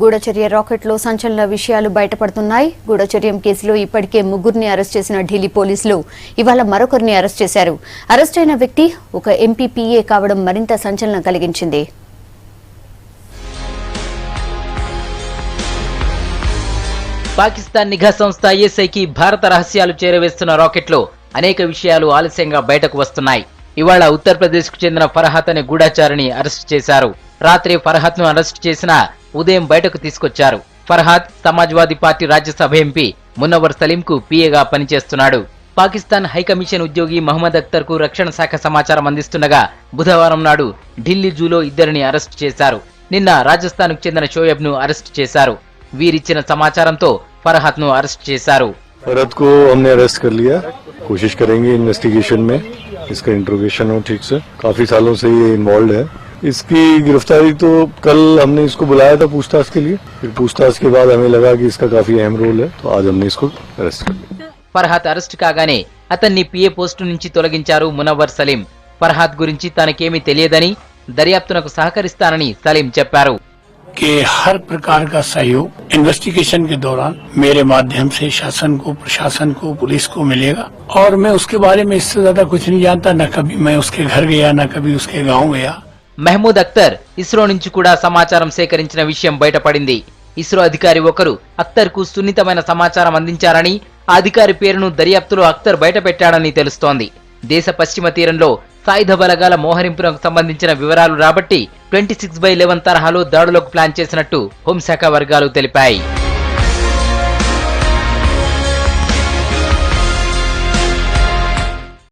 గూఢచర్య రాకెట్లో సంచలన విషయాలు బయటపడుతున్నాయి. గూఢచర్యం కేసులో ఇప్పటికే ముగ్గురిని అరెస్ట్ చేసిన ఢిల్లీ పోలీసులు ఇవాళ మరొకరిని అరెస్ట్ చేశారు. అరెస్ట్ అయిన వ్యక్తి ఒక ఎంపీపీఏ కావడం మరింత సంచలనం కలిగించింది. పాకిస్తాన్ నిఘా సంస్థ ఐఎస్ఐకి భారత రహస్యాలు చేరవేస్తున్న రాకెట్లో అనేక విషయాలు ఆలస్యంగా బయటకు వస్తున్నాయి. ఇవాళ ఉత్తరప్రదేశ్ కు చెందిన ఫర్హాత్ అనే గూఢచారిని అరెస్ట్ చేశారు. రాత్రి ఫర్హాత్ ను అరెస్ట్ చేసిన ఉదయం బయటకు తీసుకొచ్చారు. ఫర్హాత్ సమాజ్వాదీ పార్టీ రాజ్యసభ ఎంపీ మునవ్వర్ సలీం కు పిఏగా పనిచేస్తున్నాడు. పాకిస్తాన్ హైకమిషన్ ఉద్యోగి మహమ్మద్ అఖ్తర్ కు రక్షణ శాఖ సమాచారం అందిస్తుండగా బుధవారం నాడు ఢిల్లీ జూలో ఇద్దరిని అరెస్ట్ చేశారు. నిన్న రాజస్థాన్ కు చెందిన షోయబ్ ను అరెస్ట్ చేశారు. వీరిచ్చిన సమాచారంతో ఫర్హాత్ ను అరెస్ట్ చేశారు. फरहत को हमने अरेस्ट कर लिया. कोशिश करेंगे इन्वेस्टिगेशन में इसका इंट्रोगेशन हो ठीक से. काफी सालों से ये इन्वॉल्व है. इसकी गिरफ्तारी तो कल हमने इसको बुलाया था पूछताछ के लिए. फिर पूछताछ के बाद हमें लगा कि इसका काफी अहम रोल है, तो आज हमने इसको अरेस्ट कर लिया. ఫర్హాత్ అరెస్ట్ కాగానే అతన్ని పిఏ పోస్టు నుంచి తొలగించారు మునవ్వర్ సలీం. ఫర్హాత్ గురించి తనకేమీ తెలియదని, దర్యాప్తునకు సహకరిస్తానని సలీం చెప్పారు. कि हर प्रकार का सहयोग इन्वेस्टिगेशन के दौरान मेरे माध्यम से शासन को, प्रशासन को, पुलिस को मिलेगा. और मैं उसके बारे में इससे ज्यादा कुछ नहीं जानता. न कभी मैं उसके घर गया, न कभी उसके गांव गया. మహమూద్ అఖ్తర్ ఇస్రో నుంచి కూడా సమాచారం సేకరించిన విషయం బయటపడింది. ఇస్రో అధికారి ఒకరు అఖ్తర్ కు సున్నితమైన సమాచారం అందించారని, ఆ అధికారి పేరును దర్యాప్తులో అఖ్తర్ బయటపెట్టాడని తెలుస్తోంది. దేశ పశ్చిమ తీరంలో సాయుధ బలగాల మోహరింపునకు సంబంధించిన వివరాలు రాబట్టి 26/11 తరహాలో దాడులకు ప్లాన్ చేసినట్టు హోంశాఖ వర్గాలు తెలిపాయి.